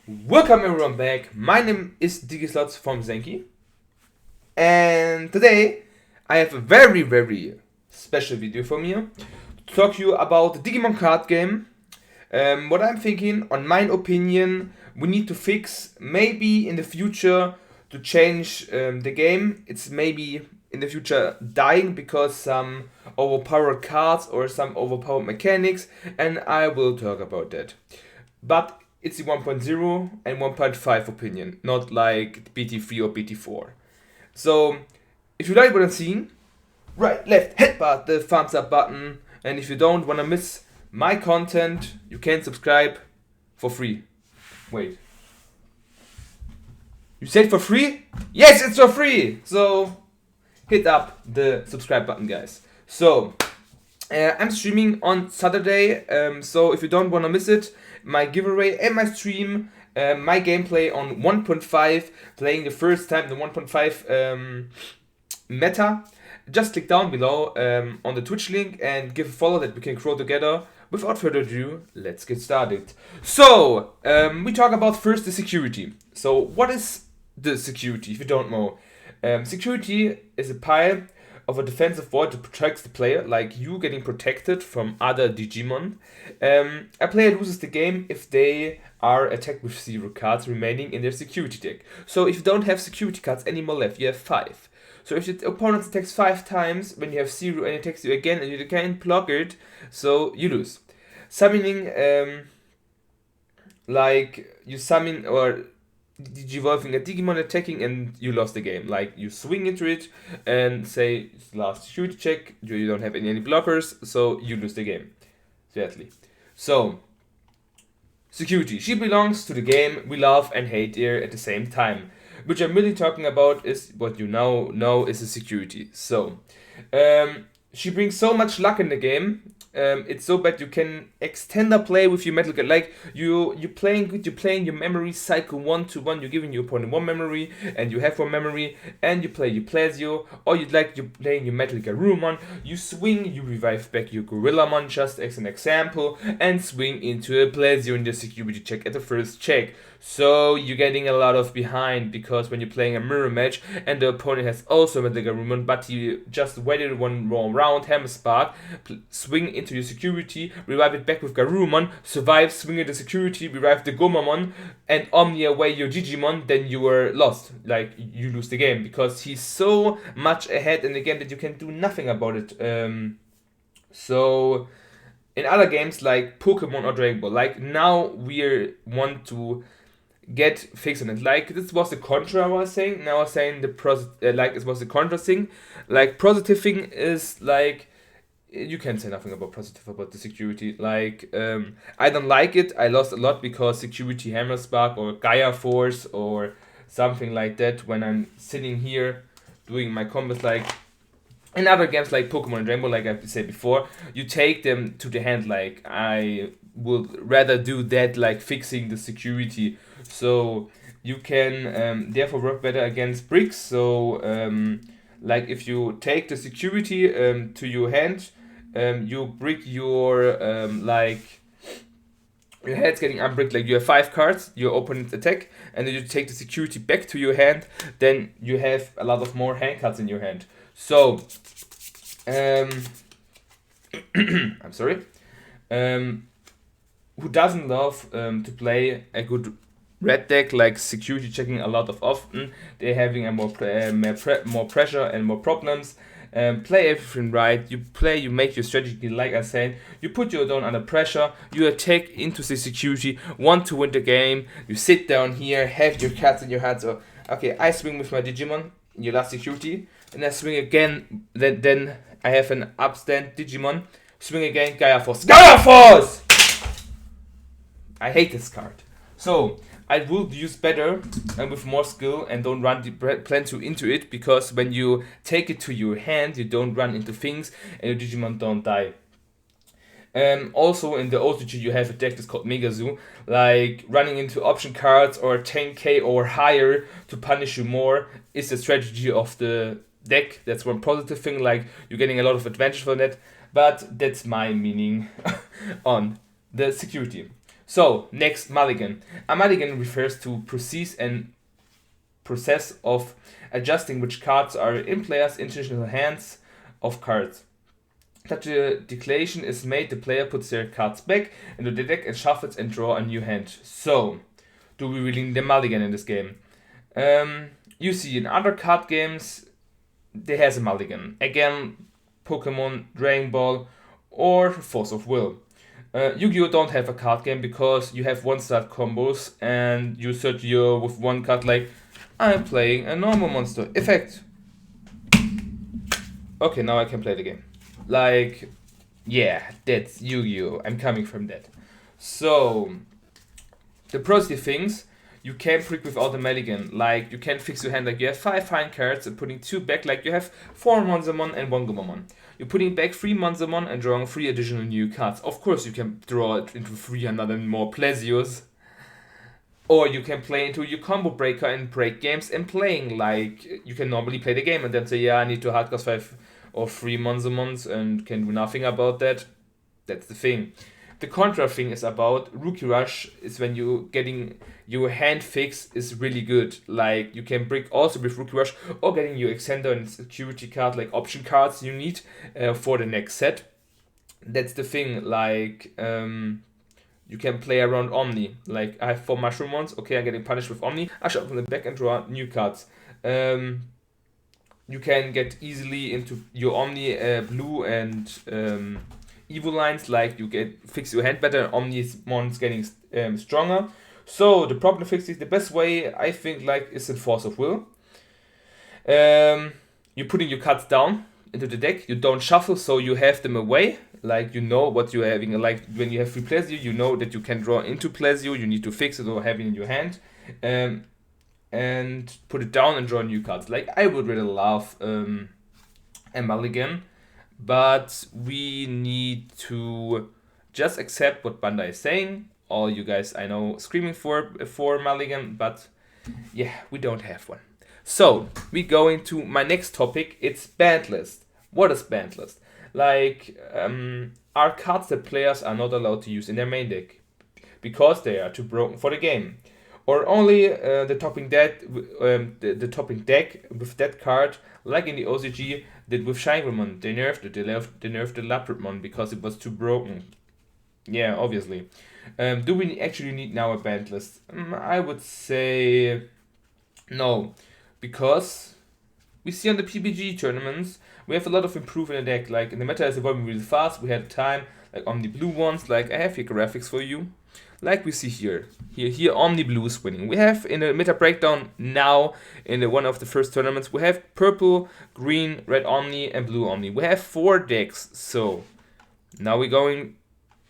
Welcome everyone back. My name is Decklist from Senki, and today I have a very special video for you to talk to you about the Digimon card game. What I'm thinking, on my opinion, we need to fix maybe in the future to change the game. It's maybe in the future dying because some overpowered cards or some overpowered mechanics, and I will talk about that. But it's the 1.0 and 1.5 opinion, not like BT3 or BT4. So, if you like what I'm seeing, right, left, headbutt the thumbs up button. And if you don't want to miss my content, you can subscribe for free. Wait. You said for free? Yes, it's for free! So, hit up the subscribe button, guys. So, I'm streaming on Saturday, so if you don't want to miss it, my giveaway and my stream, my gameplay on 1.5, playing the first time the 1.5 meta, just click down below on the Twitch link and give a follow that we can grow together. Without further ado, let's get started. So, we talk about first the security. So, what is the security, if you don't know? Security is a pile of a defensive wall to protect the player, like you getting protected from other Digimon. A player loses the game if they are attacked with 0 cards remaining in their security deck. So if you don't have security cards anymore left, you have 5. So if your opponent attacks 5 times, when you have 0 and he attacks you again and you can't block it, so you lose. Summoning, like you summon or Digivolving a Digimon attacking and you lost the game. Like you swing into it and say it's the last security check, you don't have any blockers, so you lose the game. Sadly. So security. She belongs to the game we love and hate here at the same time. Which I'm really talking about is what you now know is a security. So she brings so much luck in the game. It's so bad you can extend a play with your metal guard. Like you're playing good, you're playing your memory cycle 1 to 1. You're giving your opponent 1 memory, and you have 1 memory, and you play your Plesio, or you're playing your Metal Garurumon. You swing, you revive back your Gorillamon, just as an example, and swing into a Plesio in the security check at the first check. So you're getting a lot of behind because when you're playing a mirror match and the opponent has also Metal Garurumon, but he just waited 1 wrong round, Hammer Spark, swing into your security, revive it back with Garurumon, survive, swing into security, revive the Gomamon, and Omni away your Digimon, then you were lost. Like, you lose the game because he's so much ahead in the game that you can do nothing about it. So, in other games like Pokemon or Dragon Ball, like now we want to get fixed on it. Like this was the contra I was saying. Now I was saying like it was the contra thing. Like positive thing is like you can say nothing about positive about the security. Like I don't like it. I lost a lot because security Hammer Spark or Gaia Force or something like that when I'm sitting here doing my combos. Like in other games like Pokemon and Rainbow, like I said before, you take them to the hand. Like I would rather do that, like fixing the security, so you can therefore work better against bricks. So like if you take the security to your hand, you brick your like your head's getting unbricked. Like you have 5 cards, your opponent's attack, and then you take the security back to your hand. Then you have a lot of more hand cards in your hand. So, I'm sorry. Who doesn't love to play a good red deck, like security checking a lot of often? They're having a more pressure and more problems. Play everything right. You make your strategy, like I said. You put your opponent under pressure. You attack into the security. Want to win the game. You sit down here, have your cards in your hand. So, okay, I swing with my Digimon. Your last security, and I swing again. Then I have an upstand Digimon. Swing again, Gaia Force. Gaia Force! I hate this card. So I will use better and with more skill and don't run plan too into it, because when you take it to your hand, you don't run into things and your Digimon don't die. Also in the OTG you have a deck that's called Mega Zoo, like running into option cards or 10k or higher to punish you more is the strategy of the deck. That's one positive thing, like you're getting a lot of advantage from that, but that's my meaning on the security. So, next, mulligan. A mulligan refers to process of adjusting which cards are in players' intentional hands of cards. Such a declaration is made, the player puts their cards back into the deck and shuffles and draw a new hand. So, do we really need a mulligan in this game? You see, in other card games, there has a mulligan. Again, Pokemon, Dragon Ball, or Force of Will. Yu-Gi-Oh! Don't have a card game because you have one-start combos and you search with one card like, I'm playing a normal monster. Effect. Okay, now I can play the game. Like, yeah, that's Yu-Gi-Oh! I'm coming from that. So, the positive things, you can trick without a mulligan. Like, you can fix your hand, like you have 5 fine cards and putting 2 back, like you have 4 Monzamon and 1 Gomamon. You're putting back 3 Monzamon and drawing 3 additional new cards. Of course, you can draw it into 300 and more Plesios. Or you can play into your combo breaker and break games and playing like you can normally play the game and then say, yeah, I need to hardcast 5 or 3 Monzamons and can do nothing about that. That's the thing. The contra thing is about Rookie Rush is when you getting your hand fix is really good. Like you can break also with Rookie Rush or getting your extender and security card like option cards you need for the next set. That's the thing. Like you can play around Omni. Like I have 4 mushroom ones. Okay, I'm getting punished with Omni. I should open the back and draw new cards. You can get easily into your Omni blue and Evo lines, like you get fix your hand better. Omni's mon's getting stronger. So the problem fixing the best way I think like is in Force of Will. You're putting your cards down into the deck. You don't shuffle, so you have them away. Like you know what you're having. Like when you have free Plesio, you know that you can draw into Plesio. You need to fix it or have it in your hand. And put it down and draw new cards. Like I would really love a mulligan, but we need to just accept what Bandai is saying. All you guys I know screaming for mulligan, but yeah, we don't have one. So we go into my next topic. It's banned list. What is banned list? Like are cards that players are not allowed to use in their main deck because they are too broken for the game. Or only the topping deck, the topping deck with that card, like in the OCG, did with Shangrimon. They nerfed it. They nerfed the Lapidmon because it was too broken. Yeah, obviously. Do we actually need now a banned list? I would say no, because we see on the PBG tournaments we have a lot of improvement in the deck. Like in the meta is evolving really fast. We had time like on the blue ones. Like I have here graphics for you. Like we see here Omni Blue is winning. We have in the meta breakdown now in one of the first tournaments we have purple, green, red Omni and blue Omni. We have 4 decks. So now we're going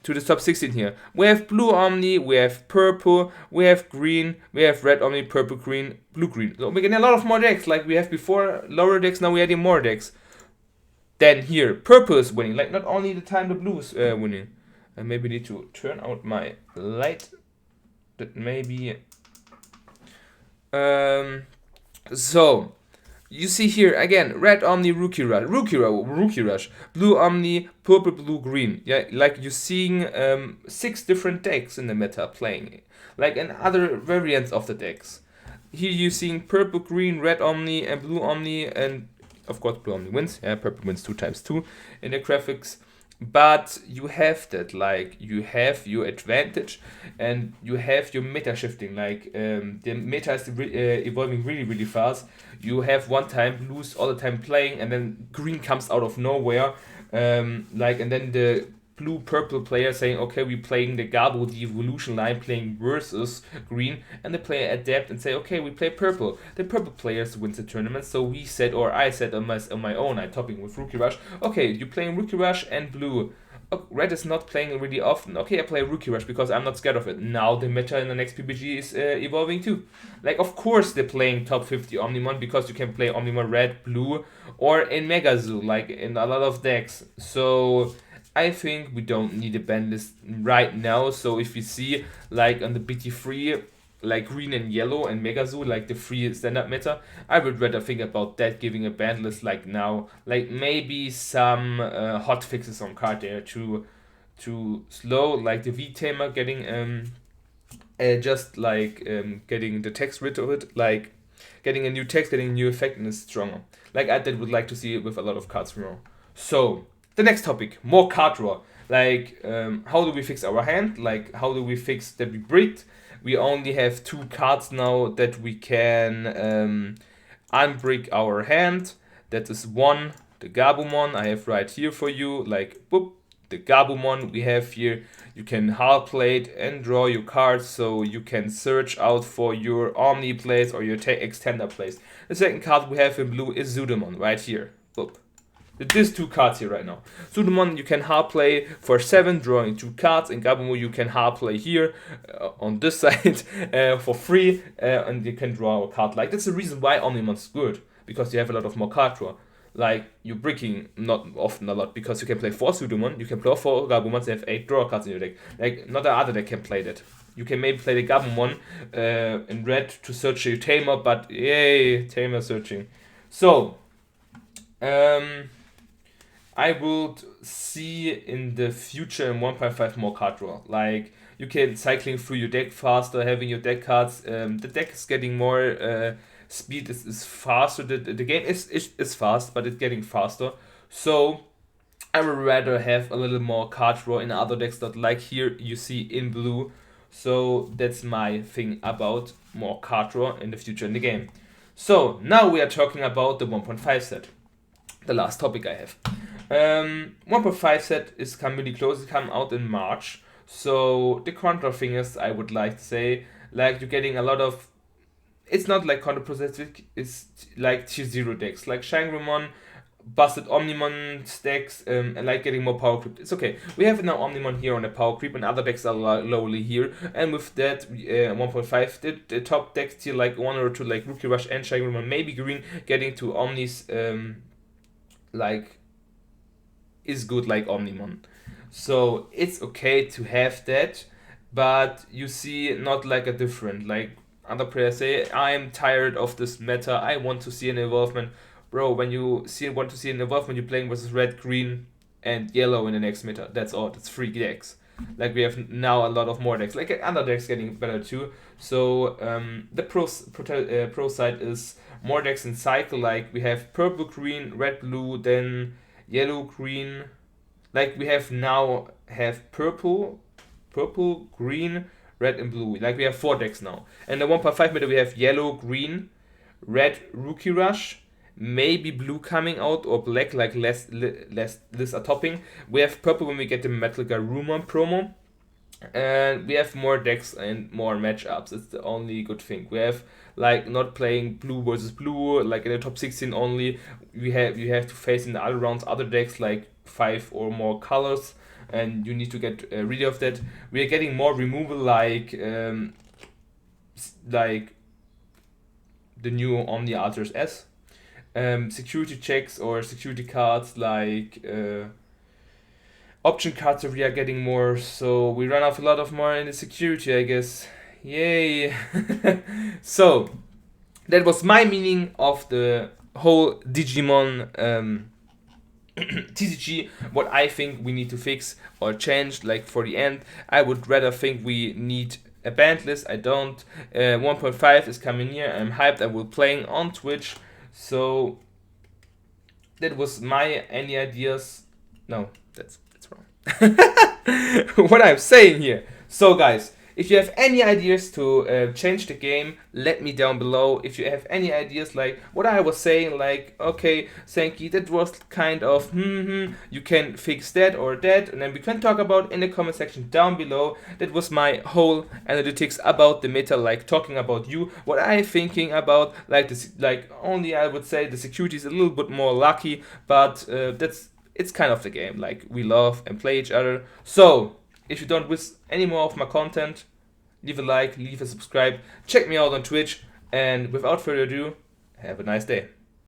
to the top 16 here. We have blue Omni, we have purple, we have green, we have red Omni, purple, green, blue, green. So we're getting a lot of more decks like we have before. Lower decks, now we're adding more decks. Then here purple is winning. Like not only the time the blue is winning. I maybe need to turn out my light. That maybe. So, you see here again, red Omni, Rookie Rush, blue Omni, purple, blue, green. Yeah, like you're seeing 6 different decks in the meta playing, like and other variants of the decks. Here you're seeing purple, green, red Omni, and blue Omni, and of course blue Omni wins. Yeah, purple wins 2 times 2 in the graphics. But you have that, like you have your advantage and you have your meta shifting. Like the meta is evolving really, really fast. You have one time blues all the time playing, and then green comes out of nowhere. And then the blue purple player saying, okay, we're playing the Gabo, the evolution line, playing versus green, and the player adapt and say, okay, we play purple. The purple players wins the tournament. So we said, or I said on my own, I topping with Rookie Rush. Okay, you're playing Rookie Rush and blue. Oh, red is not playing really often. Okay, I play Rookie Rush because I'm not scared of it. Now the meta in the next PBG is evolving too. Like, of course they're playing top 50 Omnimon because you can play Omnimon red, blue, or in Mega Zoo, like in a lot of decks. So I think we don't need a ban list right now. So if you see like on the BT3, like green and yellow and Mega Zoo, like the 3 standard meta, I would rather think about that, giving a ban list like now. Like maybe some hot fixes on card there to too slow, like the V tamer getting just like getting the text rid of it, like getting a new text, getting a new effect, and it's stronger. Like I would like to see it with a lot of cards more. So the next topic, more card draw. Like how do we fix our hand? Like how do we fix that we bricked? We only have 2 cards now that we can unbrick our hand. That is one, the Gabumon I have right here for you. Like whoop, the Gabumon we have here. You can hard plate and draw your cards, so you can search out for your Omni plays or your extender plays. The second card we have in blue is Sudamon right here. Whoop. These 2 cards here right now. Sudamon you can hard play for 7, drawing 2 cards, and Gabumo you can hard play here on this side for free, and you can draw a card. Like that's the reason why Omnimon's good, because you have a lot of more card draw. Like you're bricking not often a lot, because you can play 4 Sudamon, you can play 4 Gabumons, you have 8 draw cards in your deck. Like not the other deck can play that. You can maybe play the Gabumon in red to search your Tamer, but yay, Tamer searching. So I would see in the future in 1.5 more card draw. Like you can cycling through your deck faster, having your deck cards. The deck is getting more speed is faster. The game is fast, but it's getting faster. So I would rather have a little more card draw in other decks that like here you see in blue. So that's my thing about more card draw in the future in the game. So now we are talking about the 1.5 set. The last topic I have. 1.5 set is coming really close. It come out in March. So the contra thing is, I would like to say, like you're getting a lot of. It's not like contra specific. It's like tier 0 decks, like Shangrimon, busted Omnimon stacks, and like getting more power creep. It's okay. We have now Omnimon here on the power creep, and other decks are lowly here. And with that, 1.5, the top decks tier like 1 or 2, like Rookie Rush and Shangrimon, maybe green, getting to Omnis, like is good like Omnimon. So it's okay to have that, but you see not like a different, like other players say, I'm tired of this meta, I want to see an involvement. Bro, when you want to see an involvement, you're playing versus red, green, and yellow in the next meta. That's all. That's 3 decks. Like we have now a lot of more decks. Like other decks getting better too. So the pro side is more decks in cycle. Like we have purple, green, red, blue, then yellow, green. Like we have now purple, green, red, and blue. Like we have 4 decks now. And the 1.5 meta we have yellow, green, red, Rookie Rush, maybe blue coming out, or black, like less a topping. We have purple when we get the Metal Garurumon promo. And we have more decks and more matchups. It's the only good thing. We have like not playing blue versus blue, like in the top 16 only. You have to face in the other rounds other decks like 5 or more colors, and you need to get rid of that. We are getting more removal, like the new Omni Arthur's S. Security checks or security cards like option cards that we are getting more, so we run off a lot of more in the security, I guess. Yay! So that was my meaning of the whole Digimon TCG. What I think we need to fix or change, like for the end. I would rather think we need a banned list. I don't. 1.5 is coming here. I'm hyped. I will playing on Twitch. So that was my any ideas. No, that's wrong. What I'm saying here. So guys, if you have any ideas to change the game, let me down below. If you have any ideas like what I was saying, like okay, Senki, that was kind of you can fix that or that, and then we can talk about in the comment section down below. That was my whole analytics about the meta, like talking about you, what I'm thinking about, like this, like only I would say the security is a little bit more lucky, but it's kind of the game. Like we love and play each other. So if you don't miss any more of my content, leave a like, leave a subscribe, check me out on Twitch, and without further ado, have a nice day.